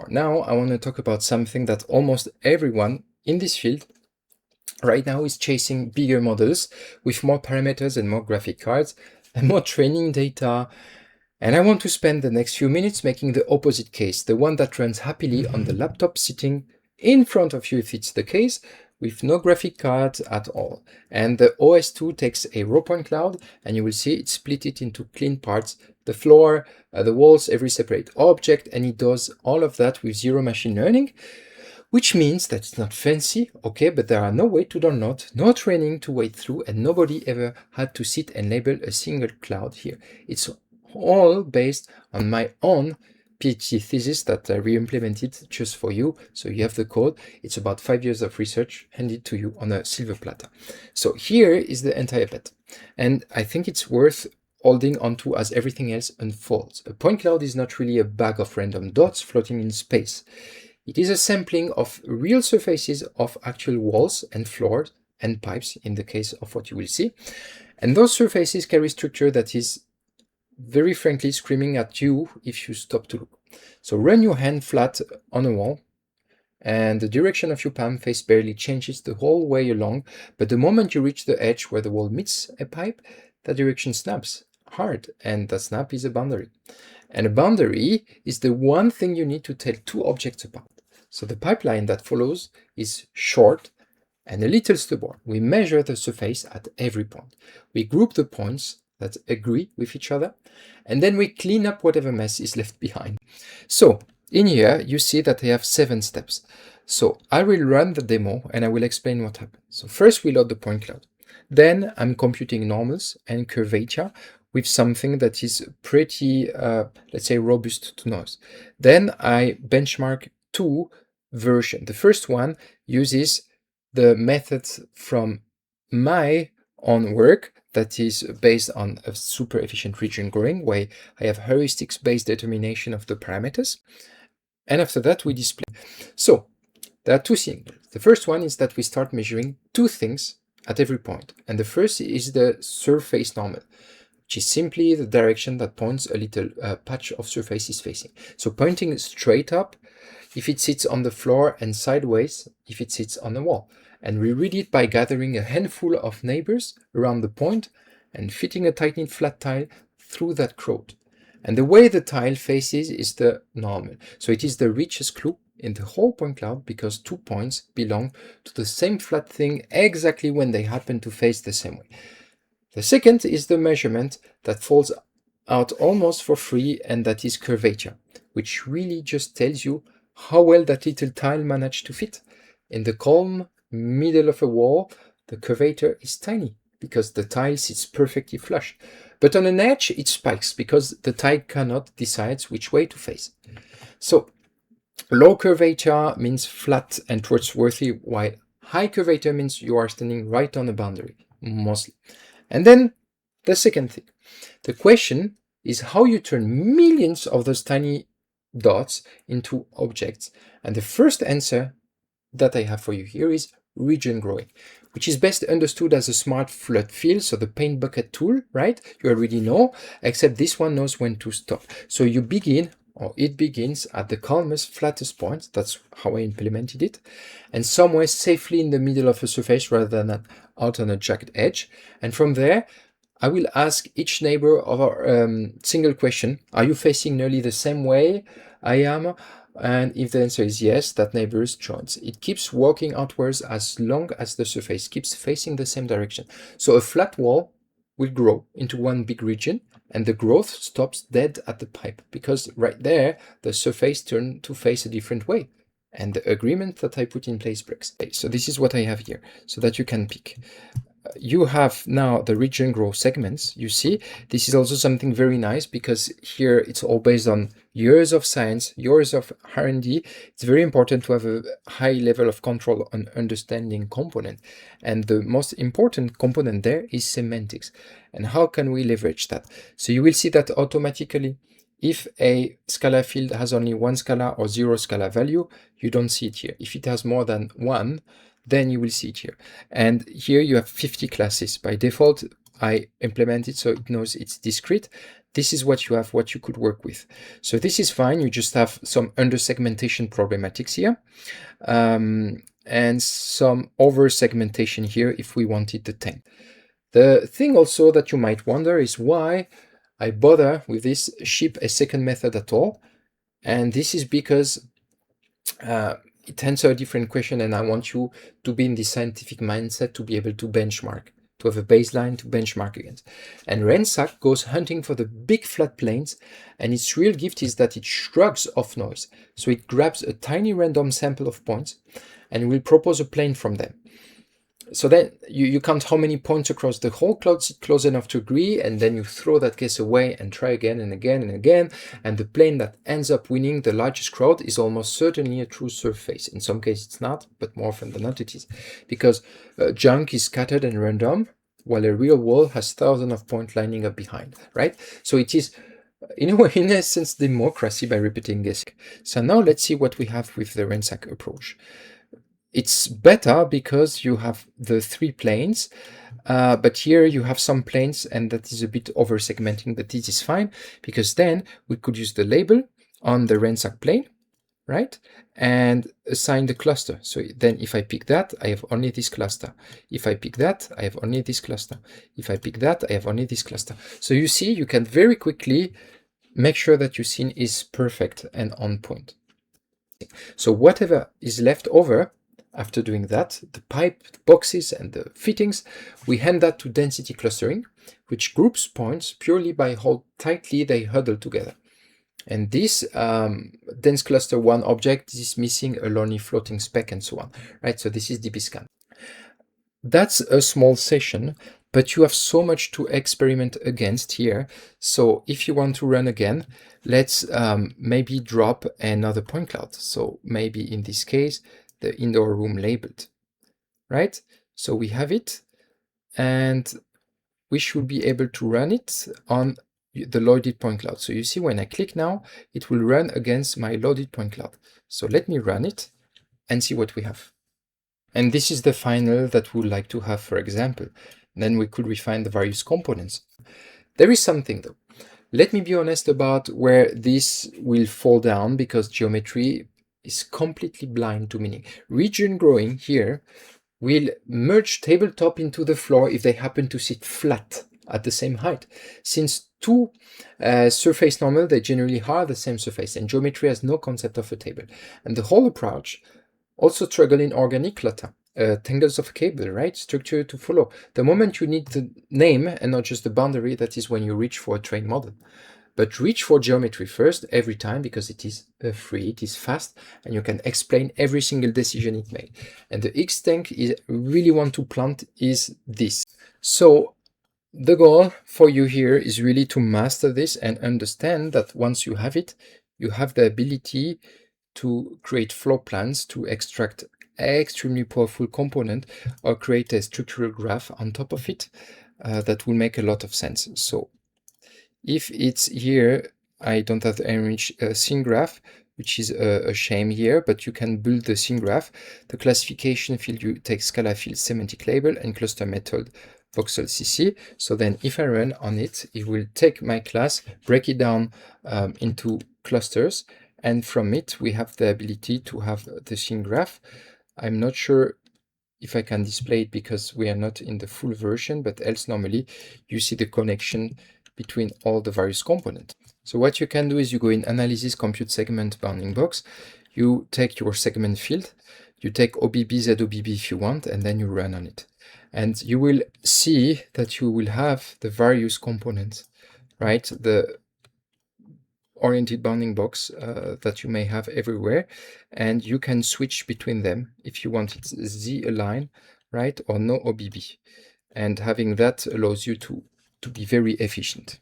Now I want to talk about something that almost everyone in this field right now is chasing: bigger models with more parameters and more graphic cards and more training data. And I want to spend the next few minutes making the opposite case, the one that runs happily on the laptop sitting in front of you if it's the case, with no graphic cards at all. And the OS2 takes a raw point cloud, and you will see it split it into clean parts: the floor, the walls, every separate object, and it does all of that with zero machine learning, which means that it's not fancy, okay, but there are no way to download, no training to wade through, and nobody ever had to sit and label a single cloud here. It's all based on my own PhD thesis that I re-implemented just for you. So you have the code. It's about 5 years of research handed to you on a silver platter. So here is the entire bet. And I think it's worth holding onto as everything else unfolds. A point cloud is not really a bag of random dots floating in space. It is a sampling of real surfaces of actual walls and floors and pipes in the case of what you will see. And those surfaces carry structure that is very frankly screaming at you if you stop to look. So run your hand flat on a wall and the direction of your palm face barely changes the whole way along, but the moment you reach the edge where the wall meets a pipe, that direction snaps hard, and that snap is a boundary. And a boundary is the one thing you need to tell two objects apart. So the pipeline that follows is short and a little stubborn. We measure the surface at every point. We group the points that agree with each other, and then we clean up whatever mess is left behind. So in here, you see that I have 7 steps. So I will run the demo and I will explain what happens. So first we load the point cloud. Then I'm computing normals and curvature with something that is pretty, let's say, robust to noise. Then I benchmark 2 versions. The first one uses the methods from my own work that is based on a super efficient region growing, where I have heuristics-based determination of the parameters. And after that, we display. So there are 2 things. The first one is that we start measuring 2 things at every point. And the first is the surface normal, which is simply the direction that points a little patch of surface is facing. So pointing straight up if it sits on the floor, and sideways if it sits on the wall. And we read it by gathering a handful of neighbors around the point and fitting a tight-knit flat tile through that crowd. And the way the tile faces is the normal. So it is the richest clue in the whole point cloud, because 2 points belong to the same flat thing exactly when they happen to face the same way. The second is the measurement that falls out almost for free, and that is curvature, which really just tells you how well that little tile managed to fit. In the calm middle of a wall, the curvature is tiny because the tile sits perfectly flush. But on an edge, it spikes because the tile cannot decide which way to face. So low curvature means flat and trustworthy, while high curvature means you are standing right on a boundary, mostly. And then the second thing. The question is how you turn millions of those tiny dots into objects. And the first answer that I have for you here is region growing, which is best understood as a smart flood fill. So the paint bucket tool, right? You already know, except this one knows when to stop. So you begin, or it begins, at the calmest, flattest point. That's how I implemented it. And somewhere safely in the middle of a surface rather than out on a jagged edge. And from there, I will ask each neighbor of our single question: are you facing nearly the same way I am? And if the answer is yes, that neighbor joins. It keeps walking outwards as long as the surface keeps facing the same direction. So a flat wall will grow into one big region, and the growth stops dead at the pipe, because right there, the surface turned to face a different way. And the agreement that I put in place breaks. So this is what I have here, so that you can pick. You have now the region grow segments. You see, this is also something very nice, because here it's all based on years of science, years of R&D. It's very important to have a high level of control on understanding component. And the most important component there is semantics. And how can we leverage that? So you will see that automatically, if a scalar field has only 1 scalar or 0 scalar value, you don't see it here. If it has more than 1, then you will see it here. And here you have 50 classes. By default, I implement it so it knows it's discrete. this is what you have, what you could work with. So this is fine. You just have some under segmentation problematics here, and some over segmentation here if we wanted the 10. The thing also that you might wonder is why I bother with this ship a second method at all. And this is because it answers a different question, and I want you to be in the scientific mindset to be able to benchmark, to have a baseline to benchmark against. And RANSAC goes hunting for the big flat planes, and its real gift is that it shrugs off noise. So it grabs a tiny random sample of points and will propose a plane from them. So then you count how many points across the whole cloud sit close enough to agree, and then you throw that guess away and try again and again and again, and the plane that ends up winning the largest crowd is almost certainly a true surface. In some cases it's not, but more often than not it is, because junk is scattered and random, while a real wall has thousands of points lining up behind, right? So it is, in a way, in essence, democracy by repeating guessing. So now let's see what we have with the RANSAC approach. It's better because you have the 3 planes, but here you have some planes, and that is a bit over segmenting, but this is fine, because then we could use the label on the RANSAC plane, right, and assign the cluster. So then if I pick that, I have only this cluster. If I pick that, I have only this cluster. If I pick that, I have only this cluster. So you see, you can very quickly make sure that your scene is perfect and on point. So whatever is left over, after doing that, the pipe, the boxes, and the fittings, we hand that to density clustering, which groups points purely by how tightly they huddle together. And this dense cluster 1 object is missing a lonely floating speck and so on, right? So this is DBSCAN. That's a small session, but you have so much to experiment against here. So if you want to run again, let's maybe drop another point cloud. So maybe in this case, the indoor room labeled, right? So we have it, and we should be able to run it on the loaded point cloud. So you see, when I click now, it will run against my loaded point cloud. So let me run it and see what we have. And this is the final that we would like to have, for example. Then we could refine the various components. There is something though. Let me be honest about where this will fall down, because geometry is completely blind to meaning. Region growing here will merge tabletop into the floor if they happen to sit flat at the same height. Since 2 surface normal, they generally are the same surface, and geometry has no concept of a table. And the whole approach also struggle in organic clutter, tangles of cable, right? Structure to follow. The moment you need the name and not just the boundary, that is when you reach for a trained model. But reach for geometry first every time, because it is free, it is fast, and you can explain every single decision it made. And the X tank is really want to plant is this. So the goal for you here is really to master this and understand that once you have it, you have the ability to create floor plans, to extract extremely powerful component, or create a structural graph on top of it that will make a lot of sense. So if it's here, I don't have the image scene graph, which is a shame here, but you can build the scene graph. The classification field, you take scala field semantic label and cluster method voxel cc. So then if I run on it, it will take my class, break it down into clusters, and from it we have the ability to have the scene graph. I'm not sure if I can display it because we are not in the full version, but else normally you see the connection between all the various components. So what you can do is you go in analysis, compute segment bounding box, you take your segment field, you take OBB, ZOBB if you want, and then you run on it. And you will see that you will have the various components, right? The oriented bounding box that you may have everywhere, and you can switch between them if you want it Z align, right, or no OBB. And having that allows you to be very efficient.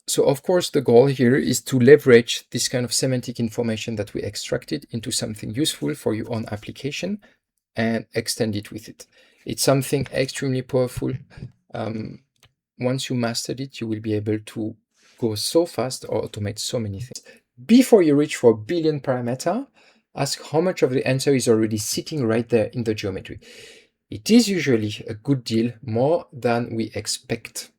So of course the goal here is to leverage this kind of semantic information that we extracted into something useful for your own application and extend it with it. It's something extremely powerful. Once you mastered it, you will be able to go so fast or automate so many things. Before you reach for a billion parameter, ask how much of the answer is already sitting right there in the geometry. It is usually a good deal, more than we expect.